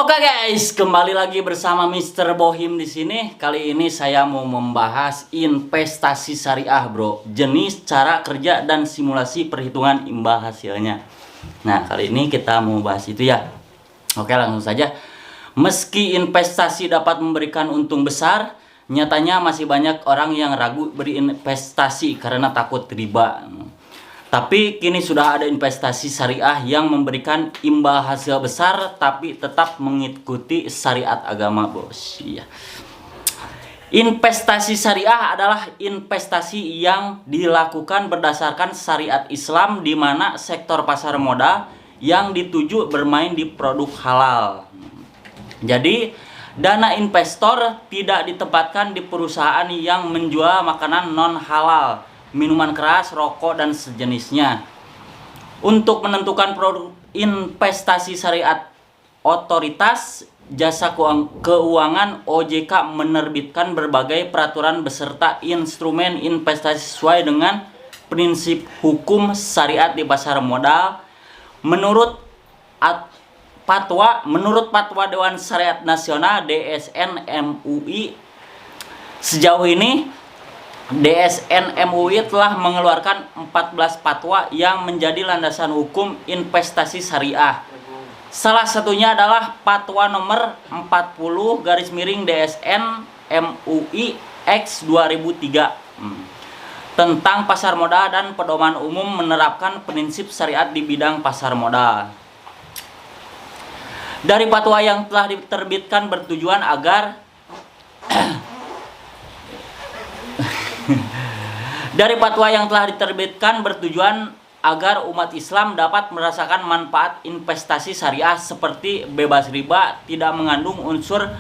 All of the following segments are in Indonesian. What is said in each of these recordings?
Oke guys, kembali lagi bersama Mr. Bohim di sini. Kali ini saya mau membahas investasi syariah, bro. Jenis, cara kerja dan simulasi perhitungan imbal hasilnya. Nah, kali ini kita mau bahas itu ya. Oke, langsung saja. Meski investasi dapat memberikan untung besar, nyatanya masih banyak orang yang ragu berinvestasi karena takut riba. Tapi kini sudah ada investasi syariah yang memberikan imbal hasil besar tapi tetap mengikuti syariat agama, bos. Iya. Investasi syariah adalah investasi yang dilakukan berdasarkan syariat Islam, di mana sektor pasar modal yang dituju bermain di produk halal. Jadi, dana investor tidak ditempatkan di perusahaan yang menjual makanan non halal, minuman keras, rokok, dan sejenisnya. Untuk menentukan produk investasi syariat, Otoritas Jasa Keuangan OJK menerbitkan berbagai peraturan beserta instrumen investasi sesuai dengan prinsip hukum syariat di pasar modal. Menurut Fatwa Dewan Syariat Nasional DSN MUI, sejauh ini DSN MUI telah mengeluarkan 14 fatwa yang menjadi landasan hukum investasi syariah. Salah satunya adalah Fatwa nomor 40 DSN MUI X 2003 tentang pasar modal dan pedoman umum menerapkan prinsip syariat di bidang pasar modal. Dari fatwa yang telah diterbitkan bertujuan agar umat Islam dapat merasakan manfaat investasi syariah seperti bebas riba, tidak mengandung unsur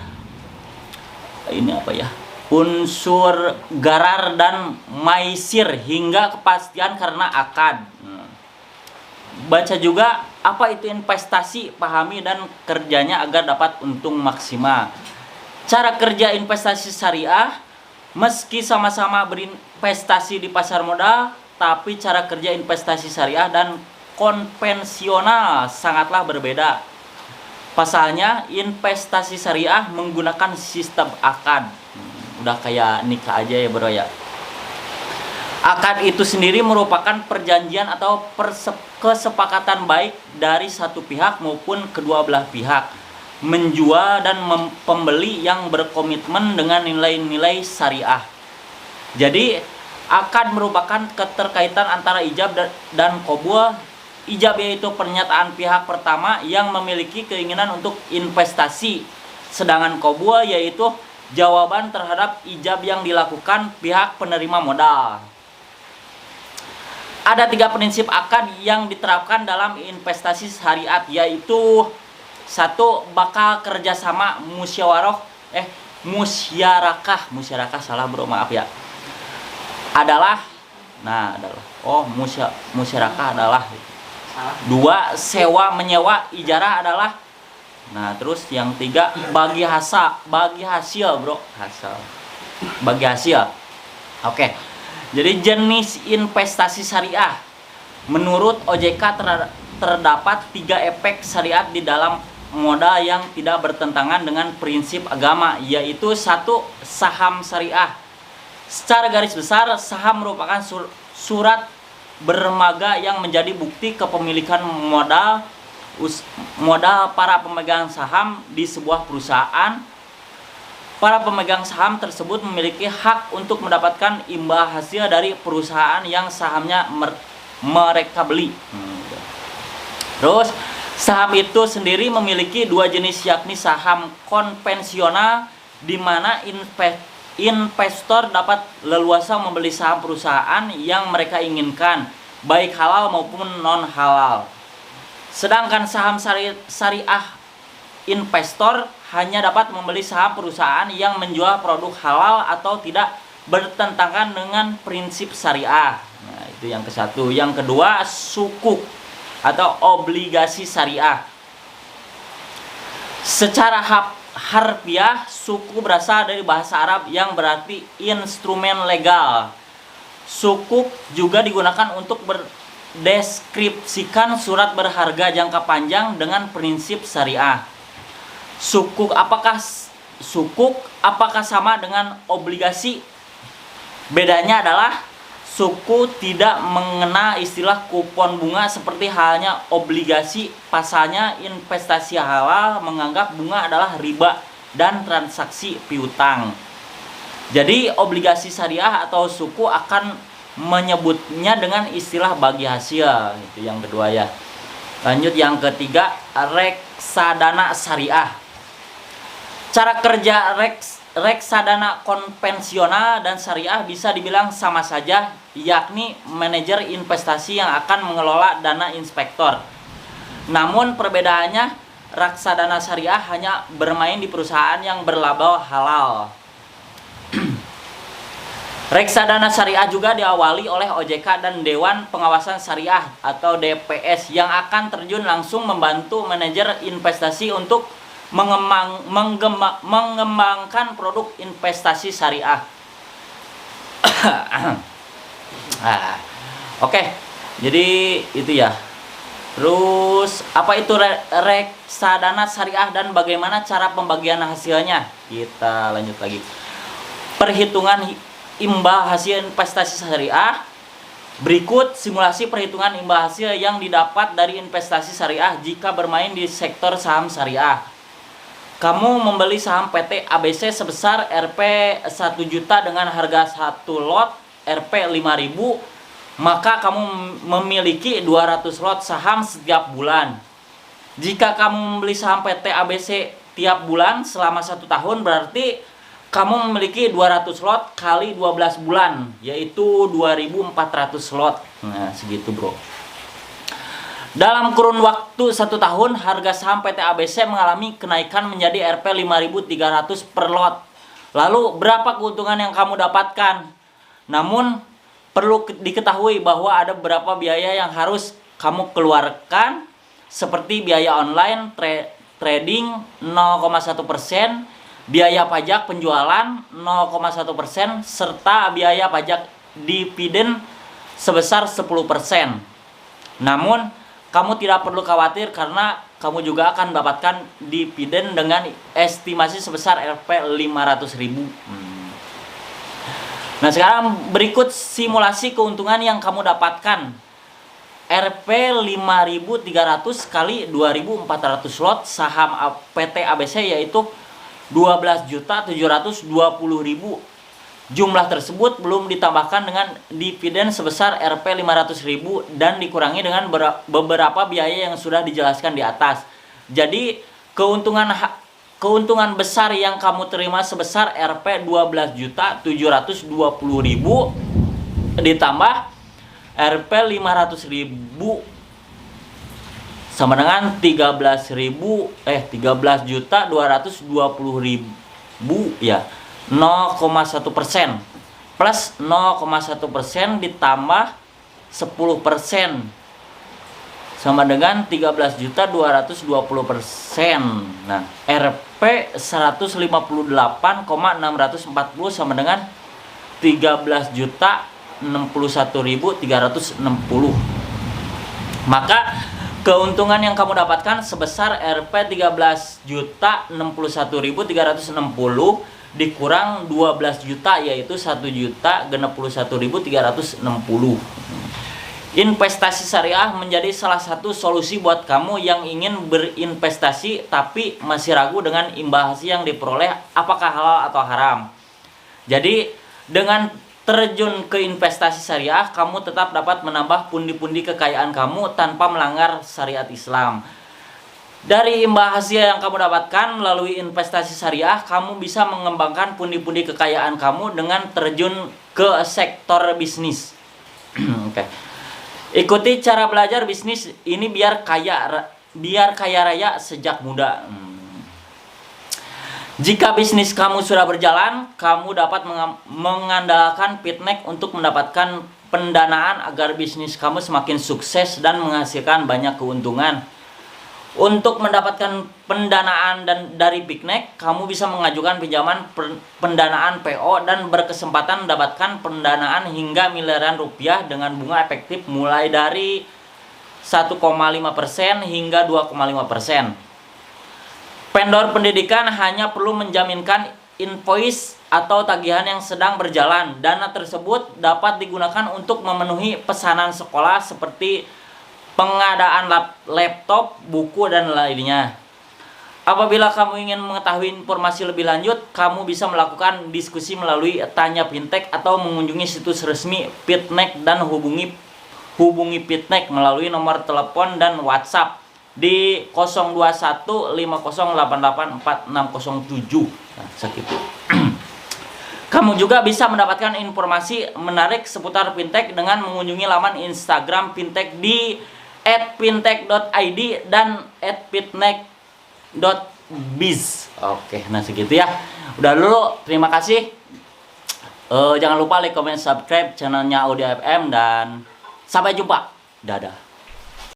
garar dan maisir, hingga kepastian karena akad. Baca juga apa itu investasi, pahami dan kerjanya agar dapat untung maksimal. Cara kerja investasi syariah, meski sama-sama berinvestasi di pasar modal, tapi cara kerja investasi syariah dan konvensional sangatlah berbeda. Pasalnya, investasi syariah menggunakan sistem akad. Udah kayak nikah aja ya, bro ya. Akad itu sendiri merupakan perjanjian atau kesepakatan baik dari satu pihak maupun kedua belah pihak, menjual dan pembeli yang berkomitmen dengan nilai-nilai syariah. Jadi, akad merupakan keterkaitan antara ijab dan qabul. Ijab yaitu pernyataan pihak pertama yang memiliki keinginan untuk investasi, sedangkan qabul yaitu jawaban terhadap ijab yang dilakukan pihak penerima modal. Ada 3 prinsip akad yang diterapkan dalam investasi syariat, yaitu 1. Bakal kerjasama musyarakah musyarakah adalah 2. Sewa menyewa ijarah adalah. Nah, terus yang 3, bagi hasil, bro. Bagi hasil. Oke. Jadi jenis investasi syariah, menurut OJK terdapat 3 efek syariat di dalam modal yang tidak bertentangan dengan prinsip agama, yaitu 1. Saham syariah. Secara garis besar, saham merupakan surat bermaga yang menjadi bukti kepemilikan modal para pemegang saham di sebuah perusahaan. Para pemegang saham tersebut memiliki hak untuk mendapatkan imbal hasil dari perusahaan yang sahamnya mereka beli. Terus, saham itu sendiri memiliki 2 jenis, yakni saham konvensional, di mana investor dapat leluasa membeli saham perusahaan yang mereka inginkan, baik halal maupun non halal. Sedangkan saham syariah, investor hanya dapat membeli saham perusahaan yang menjual produk halal atau tidak bertentangan dengan prinsip syariah. Nah, itu yang ke-1. Yang kedua, sukuk atau obligasi syariah. Secara harfiah, suku berasal dari bahasa Arab yang berarti instrumen legal. Sukuk juga digunakan untuk mendeskripsikan surat berharga jangka panjang dengan prinsip syariah. Sukuk apakah sama dengan obligasi? Bedanya adalah suku tidak mengena istilah kupon bunga seperti halnya obligasi. Pasalnya investasi halal menganggap bunga adalah riba dan transaksi piutang. Jadi obligasi syariah atau suku akan menyebutnya dengan istilah bagi hasil. Itu yang kedua ya. Lanjut yang ketiga, reksadana syariah. Cara kerja reksadana konvensional dan syariah bisa dibilang sama saja, yakni manajer investasi yang akan mengelola dana inspektor. Namun perbedaannya, reksadana syariah hanya bermain di perusahaan yang berlabel halal. Reksadana syariah juga diawali oleh OJK dan Dewan Pengawasan Syariah atau DPS yang akan terjun langsung membantu manajer investasi untuk mengembangkan produk investasi syariah. Oke, jadi itu ya. Terus apa itu reksadana syariah dan bagaimana cara pembagian hasilnya? Kita lanjut lagi. Perhitungan imbal hasil investasi syariah. Berikut simulasi perhitungan imbal hasil yang didapat dari investasi syariah jika bermain di sektor saham syariah. Kamu membeli saham PT ABC sebesar Rp 1 juta dengan harga 1 lot Rp 5.000, maka kamu memiliki 200 lot saham setiap bulan. Jika kamu membeli saham PT ABC tiap bulan selama 1 tahun, berarti kamu memiliki 200 lot kali 12 bulan, yaitu 2.400 lot. Nah, segitu bro. Dalam kurun waktu 1 tahun, harga saham PT ABC mengalami kenaikan menjadi Rp 5.300 per lot. Lalu, berapa keuntungan yang kamu dapatkan? Namun, perlu diketahui bahwa ada beberapa biaya yang harus kamu keluarkan, seperti biaya online, trading 0,1%, biaya pajak penjualan 0,1%, serta biaya pajak dividen sebesar 10%. Namun, kamu tidak perlu khawatir karena kamu juga akan mendapatkan dividen dengan estimasi sebesar Rp 500.000. Nah, sekarang berikut simulasi keuntungan yang kamu dapatkan. Rp 5.300 kali 2.400 lot saham PT ABC yaitu 12.720.000. Jumlah tersebut belum ditambahkan dengan dividen sebesar Rp 500.000 dan dikurangi dengan beberapa biaya yang sudah dijelaskan di atas. Jadi keuntungan besar yang kamu terima sebesar Rp 12.720.000 ditambah Rp 500.000 sama dengan 13.220.000 ya. 0,1% plus 0,1% ditambah 10% sama dengan 13.220%. Nah, Rp 158,640 sama dengan 13.061.360. Maka keuntungan yang kamu dapatkan sebesar Rp 13.061.360 dikurang 12 juta yaitu 1.061.360. Investasi syariah menjadi salah satu solusi buat kamu yang ingin berinvestasi tapi masih ragu dengan imbal hasil yang diperoleh apakah halal atau haram. Jadi dengan terjun ke investasi syariah, kamu tetap dapat menambah pundi-pundi kekayaan kamu tanpa melanggar syariat Islam. Dari imbal hasil yang kamu dapatkan melalui investasi syariah, kamu bisa mengembangkan pundi-pundi kekayaan kamu dengan terjun ke sektor bisnis. Oke. Ikuti cara belajar bisnis ini biar kaya raya sejak muda. Jika bisnis kamu sudah berjalan, kamu dapat mengandalkan Pitnek untuk mendapatkan pendanaan agar bisnis kamu semakin sukses dan menghasilkan banyak keuntungan. Untuk mendapatkan pendanaan dari Pitnek, kamu bisa mengajukan pinjaman pendanaan PO dan berkesempatan mendapatkan pendanaan hingga miliaran rupiah dengan bunga efektif mulai dari 1,5% hingga 2,5%. Vendor pendidikan hanya perlu menjaminkan invoice atau tagihan yang sedang berjalan. Dana tersebut dapat digunakan untuk memenuhi pesanan sekolah seperti pengadaan laptop, buku, dan lainnya. Apabila kamu ingin mengetahui informasi lebih lanjut, kamu bisa melakukan diskusi melalui Tanya Fintech atau mengunjungi situs resmi Fintech dan hubungi Fintech melalui nomor telepon dan WhatsApp di 02150884607. Nah, segitu. Kamu juga bisa mendapatkan informasi menarik seputar fintech dengan mengunjungi laman Instagram fintech di @fintech.id dan @fintech.biz. Oke, nah segitu ya. Udah dulu, terima kasih. Jangan lupa like, comment, subscribe channelnya Audio FM dan sampai jumpa. Dadah.